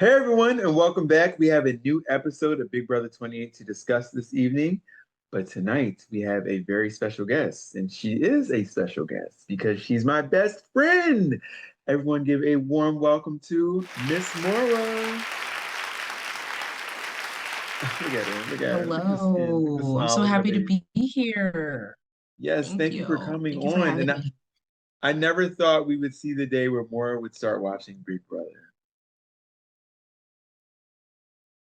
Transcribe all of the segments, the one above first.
Hey everyone, and welcome back. We have a new episode of Big Brother 28 to discuss this evening. But tonight we have a very special guest, and she is a special guest because she's my best friend. Everyone give a warm welcome to Miss Mora. Look at her, look at her, look at the skin, look at the Hello. I'm smile, so look at her happy to baby. be here. Yes, Thank thank you for you. coming Thank you for on. having And me. I never thought we would see the day where Mora would start watching Big Brother.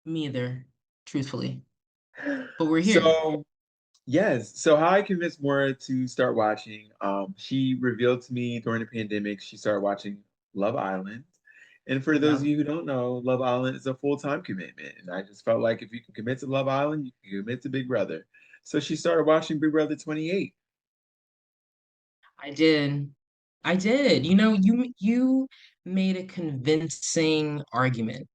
Me either, truthfully. But we're here. So yes. So how I convinced Maura to start watching, she revealed to me during the pandemic, she started watching Love Island. And for those of Yep. you who don't know, Love Island is a full-time commitment. And I just felt like if you can commit to Love Island, you can commit to Big Brother. So she started watching Big Brother 28. I did. I did. You made a convincing argument,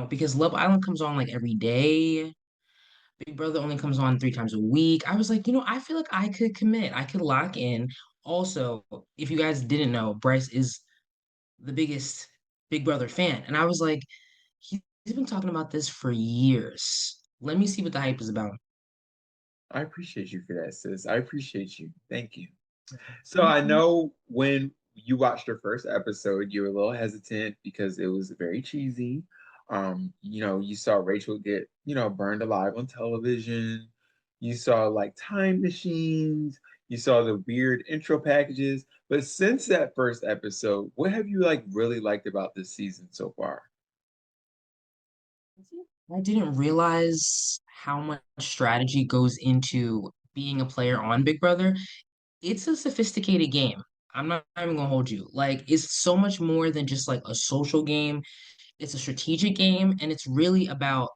because Love Island comes on like every day. Big Brother only comes on 3 times a week. I was like, I feel like I could commit. I could lock in. Also, if you guys didn't know, Bryce is the biggest Big Brother fan. And I was like, he's been talking about this for years. Let me see what the hype is about. I appreciate you for that, sis. I appreciate you. Thank you. So I Mhm. know when you watched your first episode, you were a little hesitant because it was very cheesy. You saw Rachel get, burned alive on television. You saw like time machines. You saw the weird intro packages. But since that first episode, what have you like really liked about this season so far? I didn't realize how much strategy goes into being a player on Big Brother. It's a sophisticated game. I'm not even gonna hold you. Like, it's so much more than just like a social game. It's a strategic game, and it's really about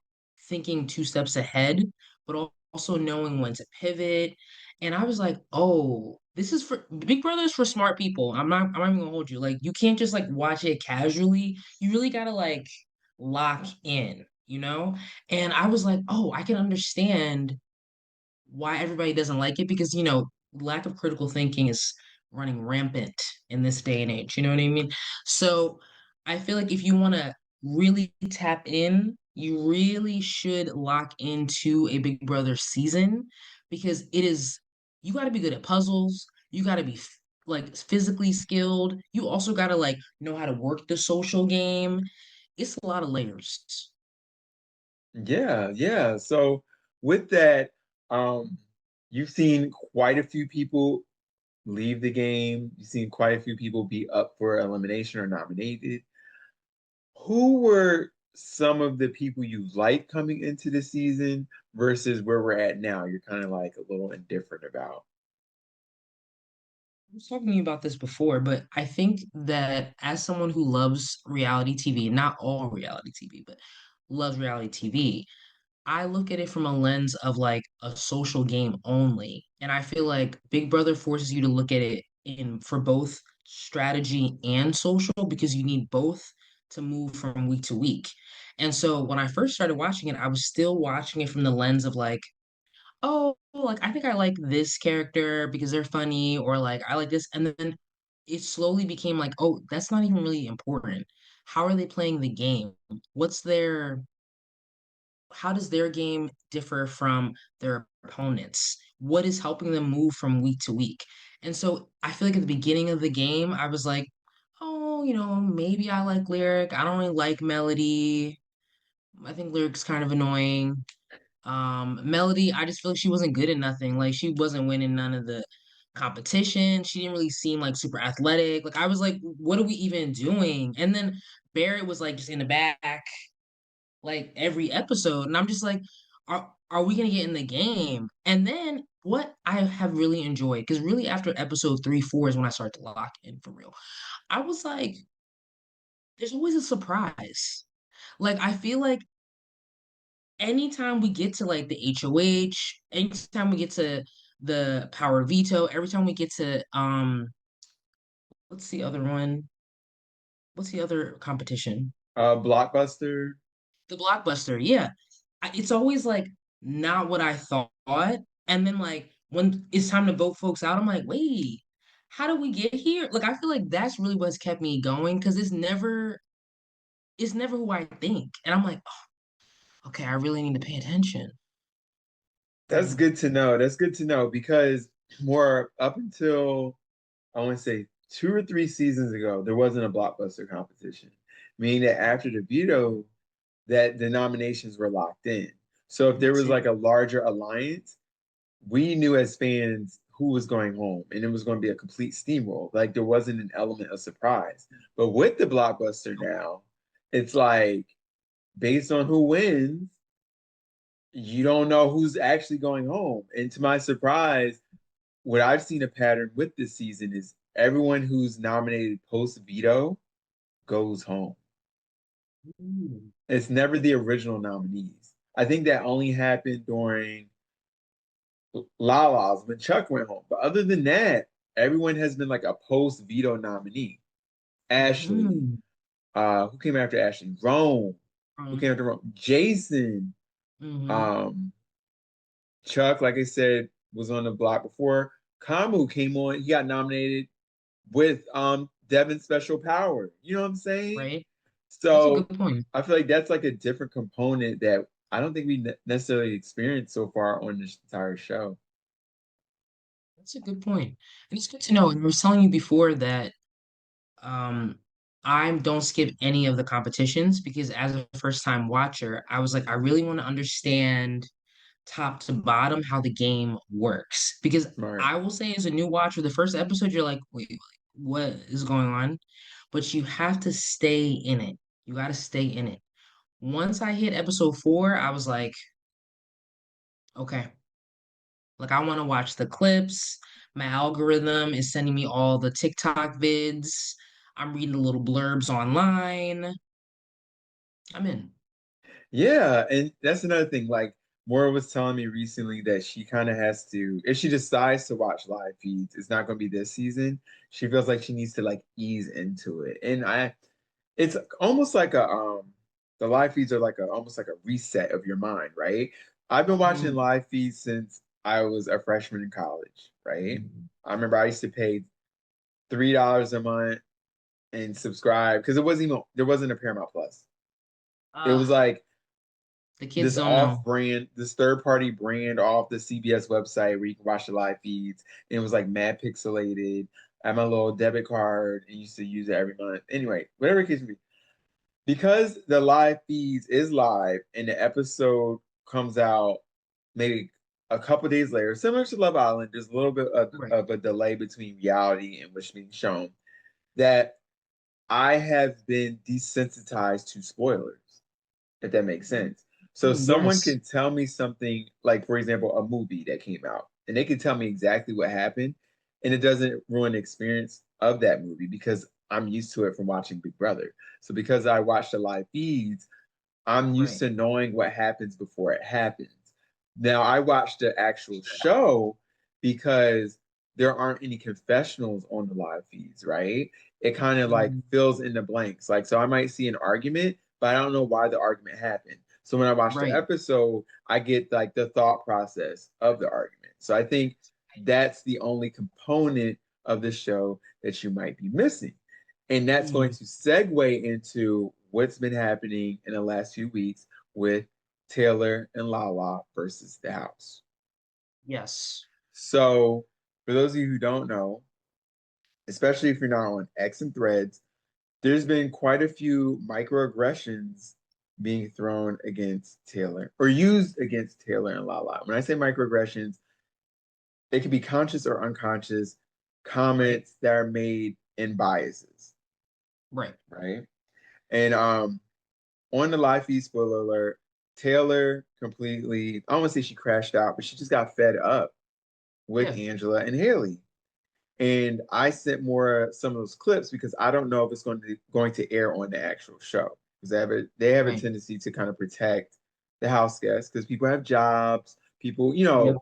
thinking 2 steps ahead, but also knowing when to pivot. And I was like, oh, this is for Big Brother is for smart people. I'm not even gonna hold you. Like, you can't just like watch it casually. You really gotta like lock in. And I was like, oh, I can understand why everybody doesn't like it because lack of critical thinking is running rampant in this day and age. You know what I mean? So I feel like if you want to really tap in, you really should lock into a Big Brother season because you got to be good at puzzles. You got to be like physically skilled. You also got to like know how to work the social game. It's a lot of layers. Yeah, yeah. So with that, um, you've seen quite a few people leave the game. You've seen quite a few people be up for elimination or nominated. Who were some of the people you like coming into the season versus where we're at now? You're kind of like a little indifferent about. I was talking to you about this before, but I think that as someone who loves reality TV, not all reality TV, but loves reality TV, I look at it from a lens of like a social game only. And I feel like Big Brother forces you to look at it in for both strategy and social because you need both to move from week to week. And so when I first started watching it, I was still watching it from the lens of like, oh, like I think I like this character because they're funny, or like I like this. And then it slowly became like, oh, that's not even really important. How are they playing the game? What's their, how does their game differ from their opponents? What is helping them move from week to week? And so I feel like at the beginning of the game, I was like, oh, maybe I like Lyric. I don't really like Melody. I think Lyric's kind of annoying. Melody, I just feel like she wasn't good at nothing. Like she wasn't winning none of the competition. She didn't really seem like super athletic. Like I was like, what are we even doing? And then Barrett was like just in the back, like every episode. And I'm just like, are we gonna get in the game? And then what I have really enjoyed, because really after episode 3, 4 is when I started to lock in for real. I was like, there's always a surprise. Like I feel like anytime we get to like the HOH, anytime we get to the power veto, every time we get to what's the other one? What's the other competition? Blockbuster. The blockbuster, yeah. It's always like not what I thought. And then like when it's time to vote folks out, I'm like, wait, how did we get here? Like I feel like that's really what's kept me going because it's never it's never who I think. And I'm like, oh, okay, I really need to pay attention. That's Mm, good to know. That's good to know because more up until I want to say 2 or 3 seasons ago, there wasn't a blockbuster competition, meaning that after the veto, that the nominations were locked in. So if there that's was it. like a larger alliance, we knew as fans who was going home, and it was going to be a complete steamroll. Like there wasn't an element of surprise. But with the blockbuster now, it's like based on who wins, you don't know who's actually going home. And to my surprise, what I've seen a pattern with this season is everyone who's nominated post veto goes home. Mm, It's never the original nominees. I think that only happened during Lala's when Chuck went home. But other than that, everyone has been like a post veto nominee. Ashley, mhm. who came after Ashley? Rome, who Um, came after Rome? Jason, mhm. um, Chuck, like I said, was on the block before. Kamu came on, he got nominated with Devin's special power. You know what I'm saying? Right? That's a good So point. I feel like that's like a different component that I don't think we necessarily experienced so far on this entire show. That's a good point. And it's good to know. And I was telling you before that um I don't skip any of the competitions because as a first time watcher, I was like, I really want to understand top to bottom how the game works. Because Smart. I will say, as a new watcher, the first episode, you're like, wait, what is going on? But you have to stay in it. You got to stay in it. Once I hit episode 4, I was like, okay, like I want to watch the clips. My algorithm is sending me all the TikTok vids. I'm reading the little blurbs online. I'm in. Yeah, and that's another thing. Like Mora was telling me recently that she kind of has to, if she decides to watch live feeds, it's not going to be this season. She feels like she needs to like ease into it, and it's almost like the live feeds are like a almost like a reset of your mind, right? I've been watching Mhm. live feeds since I was a freshman in college, right? I remember I used to pay $3 a month and subscribe because it wasn't even there wasn't a Paramount Plus. It Uh, was like the kids this don't off know. brand, this third party brand off the CBS website where you can watch the live feeds. And it was like mad pixelated. I had my little debit card and used to use it every month. Anyway, whatever it case may be. Because the live feeds is live and the episode comes out maybe a couple days later, similar to Love Island, there's a little bit Right. of a delay between reality and what's being shown. That I have been desensitized to spoilers, if that makes sense. So someone Yes. can tell me something, like for example, a movie that came out, and they can tell me exactly what happened, and it doesn't ruin the experience of that movie because I'm used to it from watching Big Brother. So because I watch the live feeds, I'm used Right. to knowing what happens before it happens. Now I watched the actual show because there aren't any confessionals on the live feeds, right? It kind of like Mhm. fills in the blanks. Like, so I might see an argument, but I don't know why the argument happened. So when I watch the Right. episode, I get like the thought process of the argument. So I think that's the only component of the show that you might be missing. And that's going Mm. to segue into what's been happening in the last few weeks with Taylor and Lala versus the house. Yes. So, for those of you who don't know, especially if you're not on X and Threads, there's been quite a few microaggressions being thrown against Taylor or used against Taylor and Lala. When I say microaggressions, they can be conscious or unconscious Right. comments that are made in biases, Right. right? And on the live feed, spoiler alert, Taylor completely, I don't want to say she crashed out, but she just got fed up with Yeah. Angela and Haley. And I sent more some of those clips because I don't know if it's going to air on the actual show because they have a Right. tendency to kind of protect the house guests because people have jobs, people Yep.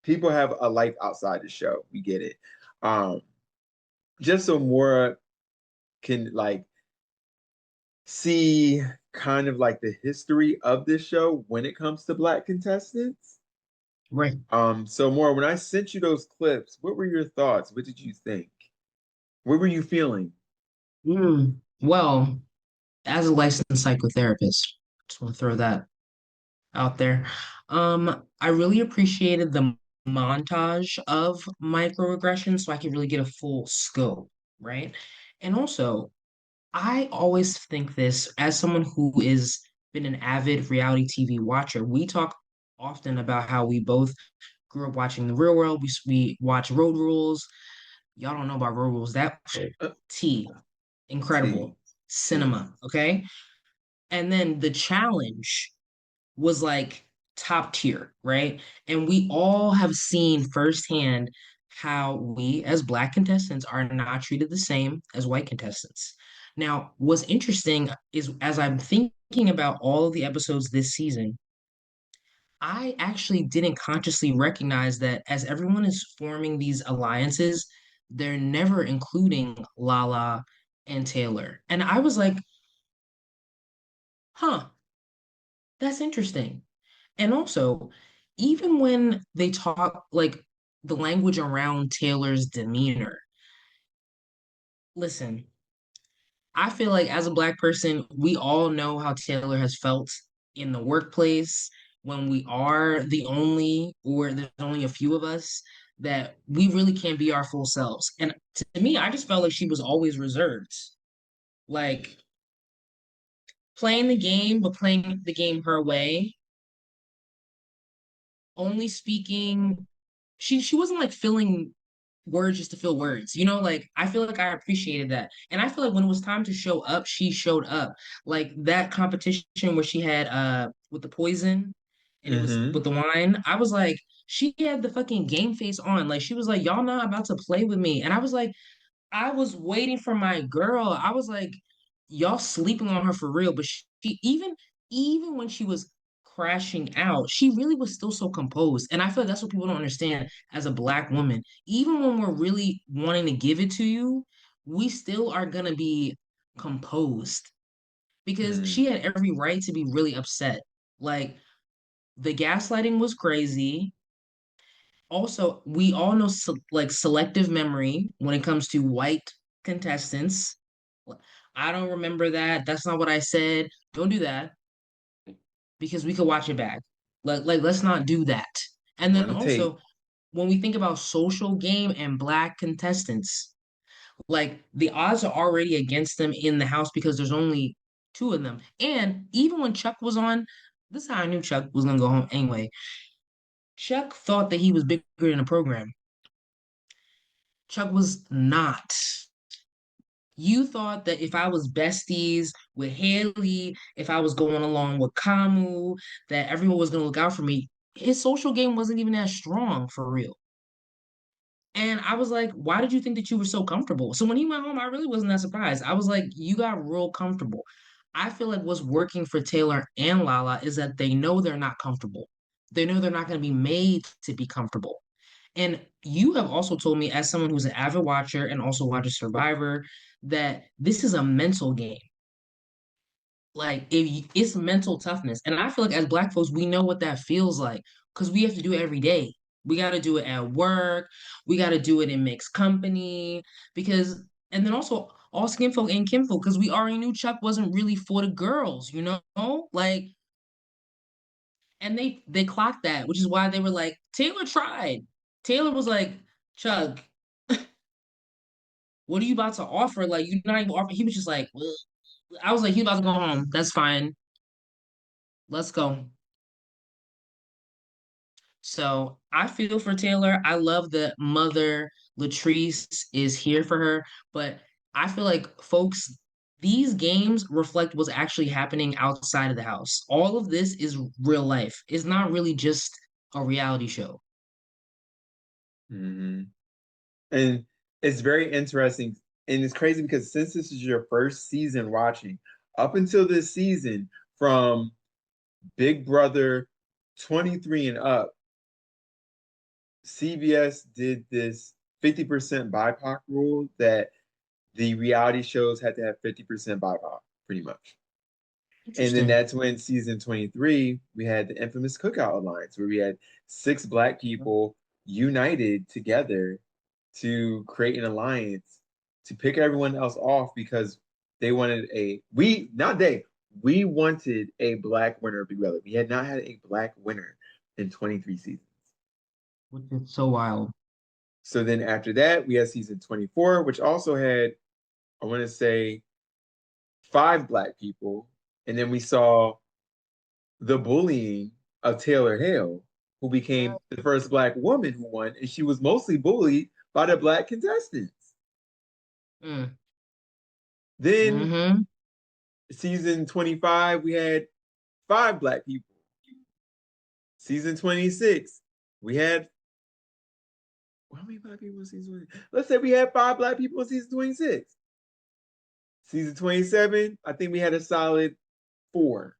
people have a life outside the show. We get it. Um, just so Mora can like see kind of like the history of this show when it comes to black contestants. Right. So more when I sent you those clips, what were your thoughts? What did you think? What were you feeling? Well. as a licensed psychotherapist, just want to throw that out there. I really appreciated the montage of microaggressions so I could really get a full scope, right? And also, I always think this as someone who is been an avid reality TV watcher. We talk often about how we both grew up watching The Real World. We watch Road Rules. Y'all don't know about Road Rules. That Uh, T, T. incredible Yes. cinema. Okay, and then The Challenge was like top tier, right? And we all have seen firsthand how we as Black contestants are not treated the same as white contestants. Now, what's interesting is as I'm thinking about all of the episodes this season, I actually didn't consciously recognize that as everyone is forming these alliances, they're never including Lala and Taylor. And I was like, huh, that's interesting. And also, even when they talk like the language around Taylor's demeanor, listen, I feel like as a Black person, we all know how Taylor has felt in the workplace when we are the only, or there's only a few of us, that we really can't be our full selves. And to me, I just felt like she was always reserved, like playing the game, but playing the game her way, only speaking she wasn't like filling words just to fill words. You know, like I feel like I appreciated that. And I feel like when it was time to show up, she showed up. Like that competition where she had with the poison and it was with Mm-hmm. the wine, I was like, she had the fucking game face on. Like she was like, y'all not about to play with me. And I was like, I was waiting for my girl. I was like, y'all sleeping on her for real. But she even when she was crashing out, she really was still so composed. And I feel like that's what people don't understand as a Black woman. Even when we're really wanting to give it to you, we still are gonna be composed because Mm-hmm. she had every right to be really upset. Like the gaslighting was crazy. Also, we all know like selective memory when it comes to white contestants. I don't remember that. That's not what I said. Don't do that because we could watch it back. Like let's not do that. And then Run the tape. also, when we think about social game and Black contestants, like the odds are already against them in the house because there's only two of them. And even when Chuck was on, this is how I knew Chuck was gonna go home anyway. Chuck thought that he was bigger than the program. Chuck was not. You thought that if I was besties with Haley, if I was going along with Kamu, that everyone was gonna look out for me. His social game wasn't even that strong for real. And I was like, why did you think that you were so comfortable? So when he went home, I really wasn't that surprised. I was like, you got real comfortable. I feel like what's working for Taylor and Lala is that they know they're not comfortable. They know they're not going to be made to be comfortable. And you have also told me, as someone who's an avid watcher and also watches Survivor, that this is a mental game. Like it's mental toughness. And I feel like as Black folks, we know what that feels like because we have to do it every day. We got to do it at work. We got to do it in mixed company because, and then also all skin folk and kinfolk because we already knew Chuck wasn't really for the girls, you know, like, and they clocked that, which is why they were like, Taylor tried. Taylor was like, Chuck, what are you about to offer? Like, you're not even offering. He was just like, ugh. I was like, he's about to go home. That's fine. Let's go. So I feel for Taylor. I love that Mother Latrice is here for her, but I feel like folks, these games reflect what's actually happening outside of the house. All of this is real life. It's not really just a reality show. Mm-hmm. And it's very interesting. And it's crazy because since this is your first season watching, up until this season, from Big Brother 23 and up, CBS did this 50% BIPOC rule that the reality shows had to have 50% BIPOC, pretty much. And then Interesting. that's when season 23, we had the infamous Cookout Alliance, where we had six Black people united together to create an alliance to pick everyone else off because They wanted we wanted a black winner of Big Brother. We had not had a black winner in 23 seasons. which is so wild. So then after that, we had season 24, which also had, I want to say, five black people. And then we saw the bullying of Taylor Hale, who became the first black woman who won, and she was mostly bullied by the black contestants. Mm. Then Mm-hmm. season 25, we had five black people. Season 26, we had how many black people in season 20? Let's say we had five black people in season 26. Season 27, I think we had a solid four.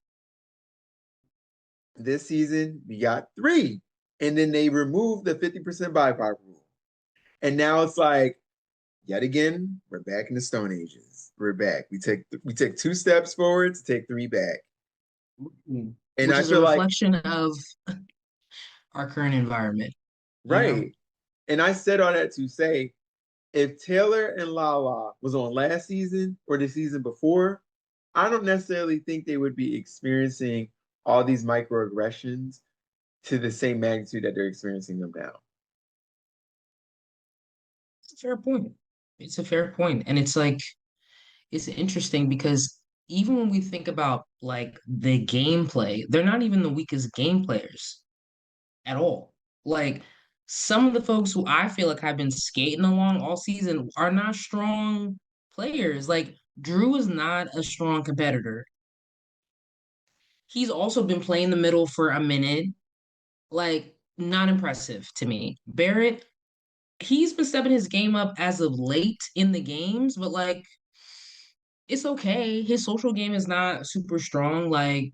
This season, we got three. And then they removed the 50% BIPOC rule. And now it's like, yet again, we're back in the Stone Ages. We're back. We take two steps forward to take three back. And Which I is a feel like, reflection of our current environment, you know? right. And I said all that to say, if Taylor and Lala was on last season or the season before, I don't necessarily think they would be experiencing all these microaggressions to the same magnitude that they're experiencing them now. It's a fair point. It's a fair point. And it's like, it's interesting because even when we think about like the gameplay, they're not even the weakest game players at all. Like some of the folks who I feel like have been skating along all season are not strong players. Like Drew is not a strong competitor. He's also been playing the middle for a minute. Like, not impressive to me. Barrett, he's been stepping his game up as of late in the games, but like it's okay. His social game is not super strong. Like,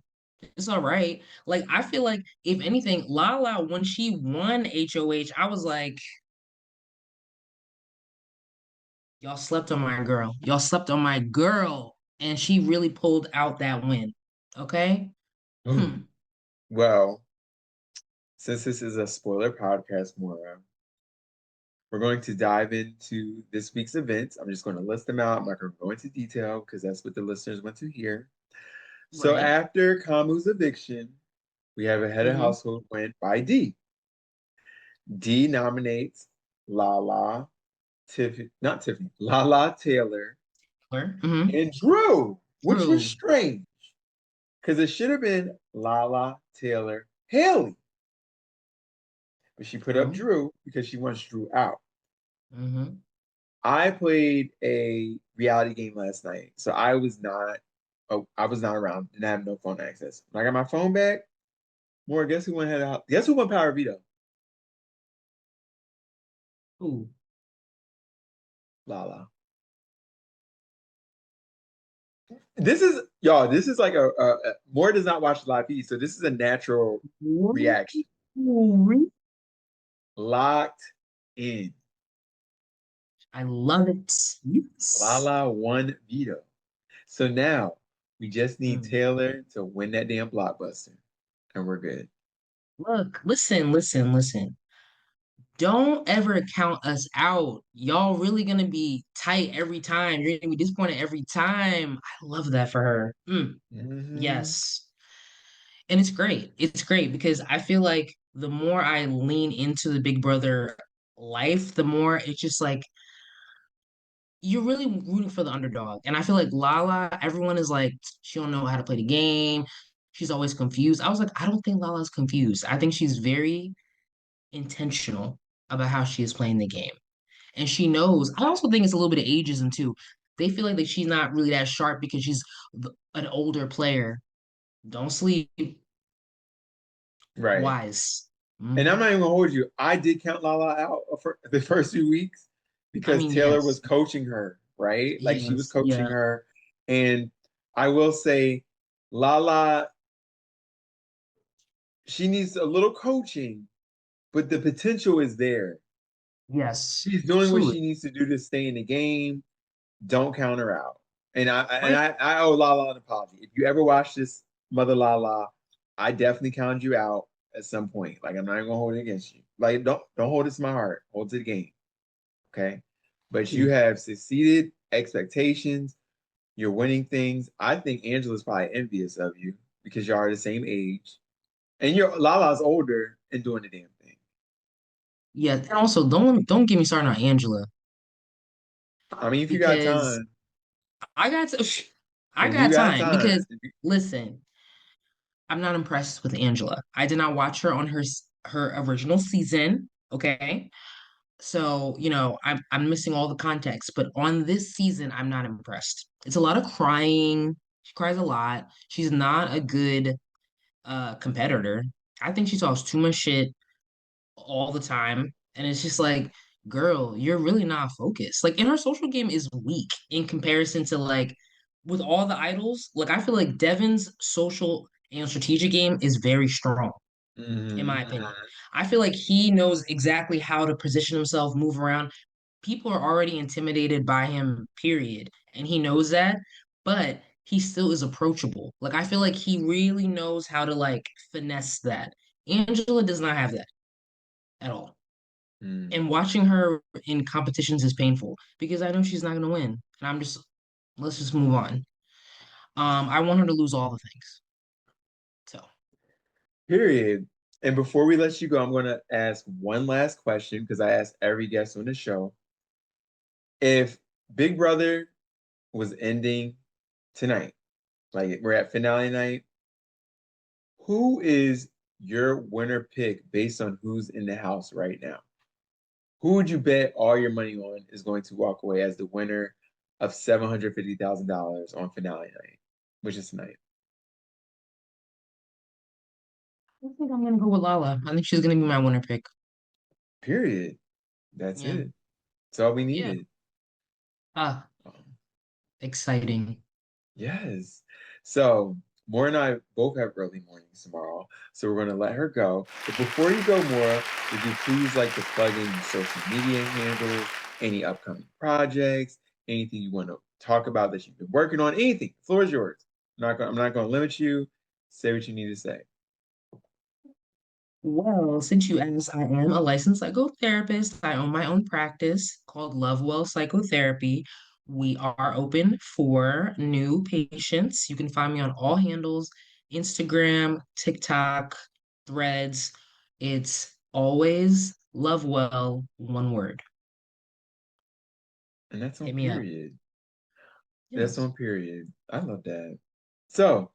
it's all right. Like, I feel like if anything, Lala, when she won HOH, I was like, y'all slept on my girl. Y'all slept on my girl. And she really pulled out that win. Okay? Hmm. Well, since this is a spoiler podcast, Mora, we're going to dive into this week's events. I'm just going to list them out. I'm not going to go into detail because that's what the listeners want to hear. So Right. after Kamu's eviction, we have a head of Mm-hmm. household win by D. D nominates Lala, Tiffany, not Tiffany, Lala Taylor, Mm-hmm. and Drew, which was True. strange because it should have been Lala Taylor Haley. But she put up True. Drew because she wants Drew out. Mm-hmm. I played a reality game last night, so I was not around, didn't have no phone access. When I got my phone back, more guess who won Power Veto? Ooh. Lala. This is y'all, this is like a more does not watch live feed, so this is a natural reaction. Ooh. Locked in. I love it. Yes. Lala won veto. So now we just need Mm. Taylor to win that damn blockbuster, and we're good. Look, listen. Don't ever count us out. Y'all really gonna be tight every time. You're gonna be disappointed every time. I love that for her. Mm-hmm. Yes. And it's great. It's great because I feel like the more I lean into the Big Brother life, the more it's just like you're really rooting for the underdog. And I feel like Lala, everyone is like, she don't know how to play the game. She's always confused. I was like, I don't think Lala's confused. I think she's very intentional about how she is playing the game. And she knows. I also think it's a little bit of ageism too. They feel like that she's not really that sharp because she's an older player. Don't sleep. Right. Wise. And I'm Hmm. not even gonna hold you. I did count Lala out for the first few weeks I because mean, Taylor was yes. coaching her, right? Like she was Yes. coaching Yeah. her. And I will say, Lala, she needs a little coaching, but the potential is there. Yes. She's doing what Absolutely. she needs to do to stay in the game. Don't count her out. And Right. I owe Lala an apology. If you ever watch this, Mother Lala, I definitely counted you out at some point. Like I'm not even gonna hold it against you. Like don't hold it to my heart. Hold it to the game. Okay. But you have succeeded expectations. You're winning things. I think Angela's probably envious of you because y'all are the same age. And you're Lala's older and doing the damn thing. Yeah, and also don't get me started on Angela I mean, if you got because time, I got to, I if you got got time time, because listen, I'm not impressed with Angela. I did not watch her on her original season, okay? So, I'm missing all the context, but on this season I'm not impressed. It's a lot of crying. She cries a lot. She's not a good competitor. I think she talks too much shit all the time. And it's just like, girl, you're really not focused. Like, and her social game is weak in comparison to like with all the idols. Like, I feel like Devin's social and strategic game is very strong, in hmm my opinion. I feel like he knows exactly how to position himself, move around. People are already intimidated by him, period. And he knows that, but he still is approachable. Like, I feel like he really knows how to like finesse that. Angela does not have that at all. mm. And watching her in competitions is painful because I know she's not going to win. And let's just move on. I want her to lose all the things. So, Period. And before we let you go, I'm going to ask one last question because I asked every guest on the show. If Big Brother was ending tonight, like we're at finale night, who is your winner pick based on who's in the house right now? Who would you bet all your money on is going to walk away as the winner of $750,000 on finale night, which is tonight? I think I'm going to go with Lala. I think she's going to be my winner pick. Period. That's Yeah. it. That's all we Yeah. needed. Ah, Um, exciting. yes. So Maura and I both have early mornings tomorrow, so we're going to let her go. But before you go, Maura, would you please like to plug in your social media handles, any upcoming projects, anything you want to talk about that you've been working on, anything? The floor is yours. I'm not going to limit you. Say what you need to say. Well, since you asked, I am a licensed psychotherapist. I own my own practice called Lovewell Psychotherapy. We are open for new patients. You can find me on all handles, Instagram, TikTok, Threads. It's always Lovewell, one word. And that's on Hit me up. period. That's Yes. on period. I love that. So,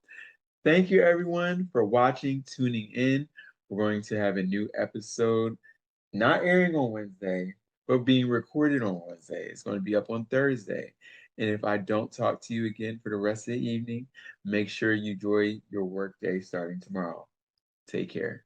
thank you everyone for watching, tuning in. We're going to have a new episode not airing on Wednesday, but being recorded on Wednesday. It's going to be up on Thursday. And if I don't talk to you again for the rest of the evening, make sure you enjoy your work day starting tomorrow. Take care.